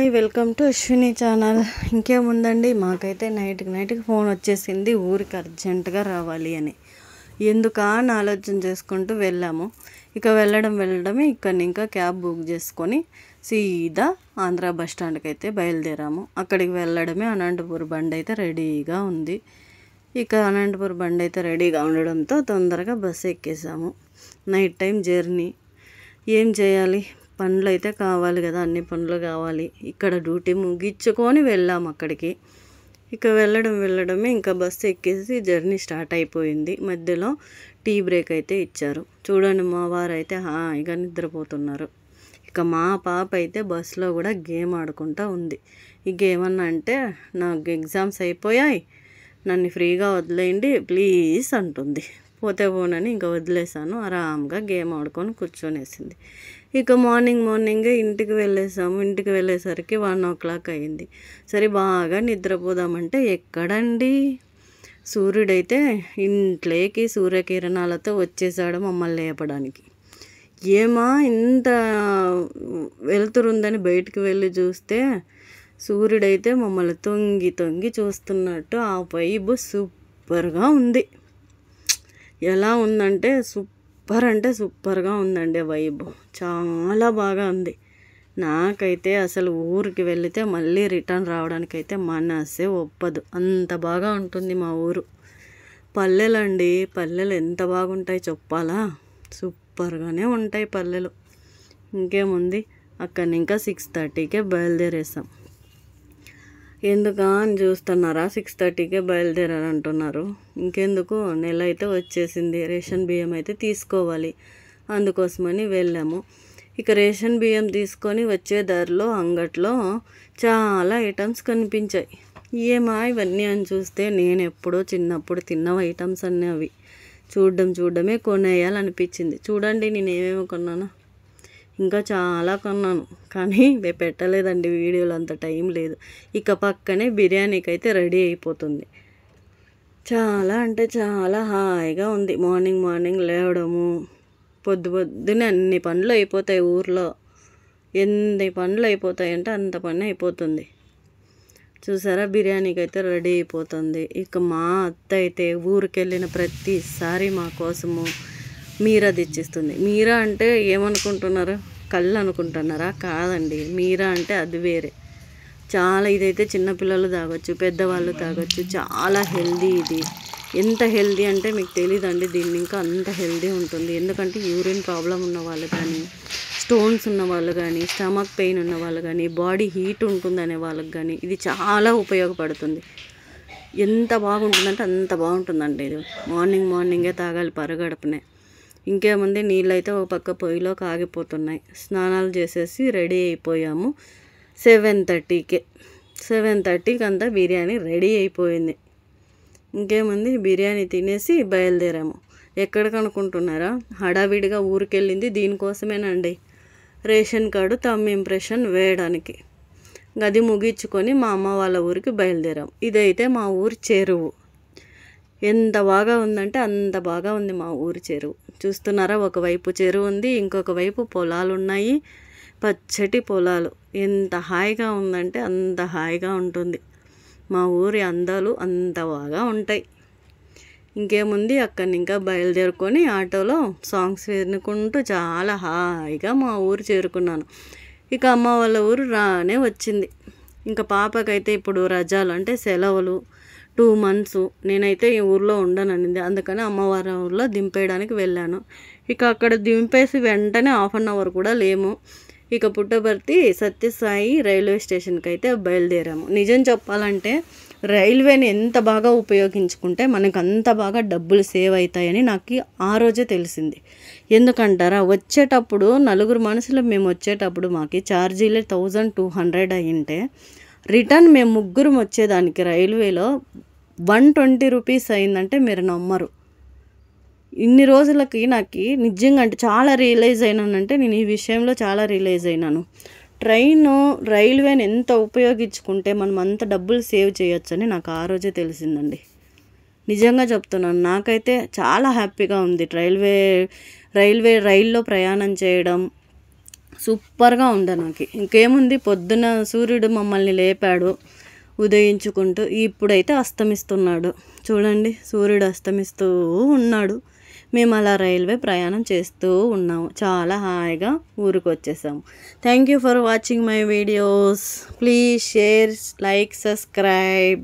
Hi welcome to Ashwini channel. ఇంకేముందండి, మాకైతే నైట్కి ఫోన్ వచ్చేసింది ఊరికి అర్జెంటుగా రావాలి అని. ఎందుకా అని ఆలోచన చేసుకుంటూ వెళ్ళాము. ఇక వెళ్ళడమే ఇంకా క్యాబ్ బుక్ చేసుకొని సీదా ఆంధ్ర బస్ స్టాండ్కి అయితే బయలుదేరాము. అక్కడికి వెళ్ళడమే అనంతపూర్ బండి అయితే రెడీగా ఉంది. ఇక అనంతపూర్ బండి అయితే రెడీగా ఉండడంతో తొందరగా బస్సు ఎక్కేసాము. నైట్ టైం జర్నీ, ఏం చేయాలి, పనులు అయితే కావాలి కదా, అన్ని పనులు కావాలి. ఇక్కడ డ్యూటీ ముగించుకొని వెళ్ళాము అక్కడికి. ఇక వెళ్ళడమే ఇంకా బస్సు ఎక్కేసి జర్నీ స్టార్ట్ అయిపోయింది. మధ్యలో టీ బ్రేక్ అయితే ఇచ్చారు. చూడండి, మా వారు అయితే హాయిగా నిద్రపోతున్నారు. ఇక మా పాప అయితే బస్సులో కూడా గేమ్ ఆడుకుంటూ ఉంది. ఈ గేమ్ అన్నా అంటే, నాకు ఎగ్జామ్స్ అయిపోయాయి, నన్ను ఫ్రీగా వదిలేయండి ప్లీజ్ అంటుంది. పోతే పోనని ఇంకా వదిలేసాను. ఆరాంగా గేమ్ ఆడుకొని కూర్చొనేసింది. ఇక మార్నింగే ఇంటికి వెళ్ళేసాము. ఇంటికి వెళ్ళేసరికి 1 o'clock అయింది. సరే బాగా నిద్రపోదామంటే ఎక్కడండి, సూర్యుడైతే ఇంట్లోకి సూర్యకిరణాలతో వచ్చేసాడు మమ్మల్ని లేపడానికి. ఏమా ఇంత వెలుతురుందని బయటికి వెళ్ళి చూస్తే సూర్యుడైతే మమ్మల్ని తొంగి చూస్తున్నట్టు ఆ వైబ్ సూపర్గా ఉంది. ఎలా ఉందంటే సూపర్గా ఉందండి వైబ్, చాలా బాగా ఉంది. నాకైతే అసలు ఊరికి వెళితే మళ్ళీ రిటర్న్ రావడానికైతే మనసే ఒప్పదు, అంత బాగా ఉంటుంది మా ఊరు. పల్లెలండి, పల్లెలు ఎంత బాగుంటాయి చెప్పాలా, సూపర్గానే ఉంటాయి పల్లెలు. ఇంకేముంది, అక్కడి ఇంకా 6:30కే బయలుదేరేసాం. ఎందుకా అని చూస్తున్నారా, 6:30కే బయలుదేరారంటున్నారు. ఇంకెందుకు, నెల అయితే వచ్చేసింది, రేషన్ బియ్యం అయితే తీసుకోవాలి, అందుకోసమని వెళ్ళాము. ఇక రేషన్ బియ్యం తీసుకొని వచ్చే దారిలో అంగట్లో చాలా ఐటమ్స్ కనిపించాయి. ఏమా ఇవన్నీ అని చూస్తే నేను ఎప్పుడో చిన్నప్పుడు తిన్న ఐటమ్స్ అన్నీ అవి. చూడడమే కొనేయాలనిపించింది. చూడండి నేను ఏమేమి కొన్నాను, ఇంకా చాలా కొన్నాను, కానీ పెట్టలేదండి వీడియోలో, అంత టైం లేదు. ఇక పక్కనే బిర్యానీకి అయితే రెడీ అయిపోతుంది. చాలా అంటే చాలా హాయిగా ఉంది. మార్నింగ్ లేవడము, పొద్దున్నే అన్ని పనులు అయిపోతాయి ఊర్లో. ఎన్ని పనులు అయిపోతాయంటే అంత పని అయిపోతుంది. చూసారా, బిర్యానీకి అయితే రెడీ అయిపోతుంది. ఇక మా అత్త అయితే ఊరికి వెళ్ళిన ప్రతిసారి మా కోసము మీరా తెచ్చిస్తుంది. మీరా అంటే ఏమనుకుంటున్నారు, కళ్ళు అనుకుంటున్నారా? కాదండి, మీరా అంటే అది వేరే. చాలా, ఇదైతే చిన్నపిల్లలు తాగొచ్చు, పెద్దవాళ్ళు తాగొచ్చు, చాలా హెల్దీ ఇది. ఎంత హెల్దీ అంటే మీకు తెలియదండి, దీన్ని ఇంకా అంత హెల్దీ ఉంటుంది. ఎందుకంటే యూరిన్ ప్రాబ్లం ఉన్న వాళ్ళు కానీ, స్టోన్స్ ఉన్న వాళ్ళు కానీ, స్టమక్ పెయిన్ ఉన్న వాళ్ళు కానీ, బాడీ హీట్ ఉంటుందనే వాళ్ళకి కానీ ఇది చాలా ఉపయోగపడుతుంది. ఎంత బాగుంటుందంటే అంత బాగుంటుందండి ఇది. మార్నింగే తాగాలి పరగడపనే. ఇంకేముంది, నీళ్ళు అయితే ఒక పక్క పొయ్యిలో కాగిపోతున్నాయి. స్నానాలు చేసేసి రెడీ అయిపోయాము. 7:30కి అంతా బిర్యానీ రెడీ అయిపోయింది. ఇంకేముంది, బిర్యానీ తినేసి బయలుదేరాము. ఎక్కడికి అనుకుంటున్నారా, హడావిడిగా ఊరికెళ్ళింది దీనికోసమేనండి, రేషన్ కార్డు తమ్ ఇంప్రెషన్ వేయడానికి. గది ముగించుకొని మా అమ్మ వాళ్ళ ఊరికి బయలుదేరాం. ఇదైతే మా ఊరి చెరువు. ఎంత బాగా ఉందంటే అంత బాగా ఉంది మా ఊరి చెరువు. చూస్తున్నారా, ఒకవైపు చెరువు ఉంది, ఇంకొక వైపు పొలాలు ఉన్నాయి, పచ్చటి పొలాలు. ఎంత హాయిగా ఉందంటే అంత హాయిగా ఉంటుంది. మా ఊరి అందాలు అంత బాగా ఉంటాయి. ఇంకేముంది, అక్కడిని ఇంకా బయలుదేరుకొని ఆటోలో సాంగ్స్ వినుకుంటూ చాలా హాయిగా మా ఊరు చేరుకున్నాను. ఇక అమ్మ వాళ్ళ ఊరు రానే వచ్చింది. ఇంకా పాపకైతే ఇప్పుడు రజాలు అంటే సెలవులు 2 months. నేనైతే ఈ ఊర్లో ఉండననింది, అందుకని అమ్మవారి ఊర్లో దింపేయడానికి వెళ్ళాను. ఇక అక్కడ దింపేసి వెంటనే 1/2 hour కూడా లేము. ఇక పుట్టపర్తి సత్యసాయి రైల్వే స్టేషన్కి అయితే బయలుదేరాము. నిజం చెప్పాలంటే రైల్వేని ఎంత బాగా ఉపయోగించుకుంటే మనకు అంత బాగా డబ్బులు సేవ్ అవుతాయని నాకు ఆ రోజే తెలిసింది. ఎందుకంటారా, వచ్చేటప్పుడు 4 మనుషులు మేము వచ్చేటప్పుడు మాకు ఛార్జీలే 1200 అయ్యింటే, రిటర్న్ మేము 3 వచ్చేదానికి రైల్వేలో 120 rupees అయిందంటే మీరు నమ్మరు. ఇన్ని రోజులకి నాకు నిజంగా అంటే చాలా రియలైజ్ అయినానంటే, నేను ఈ విషయంలో చాలా రియలైజ్ అయినాను. రైల్వేని ఎంత ఉపయోగించుకుంటే మనం అంత డబ్బులు సేవ్ చేయొచ్చని నాకు ఆ రోజే తెలిసిందండి. నిజంగా చెప్తున్నాను, నాకైతే చాలా హ్యాపీగా ఉంది రైల్లో ప్రయాణం చేయడం. సూపర్గా ఉండే నాకు. ఇంకేముంది, పొద్దున సూర్యుడు మమ్మల్ని లేపాడు ఉదయించుకుంటూ, ఇప్పుడైతే అస్తమిస్తున్నాడు. చూడండి, సూర్యుడు అస్తమిస్తూ ఉన్నాడు. మేము అలా రైల్వే ప్రయాణం చేస్తూ ఉన్నాము. చాలా హాయిగా ఊరికి వచ్చేసాము. Thank you for watching my videos. Please share, like, subscribe.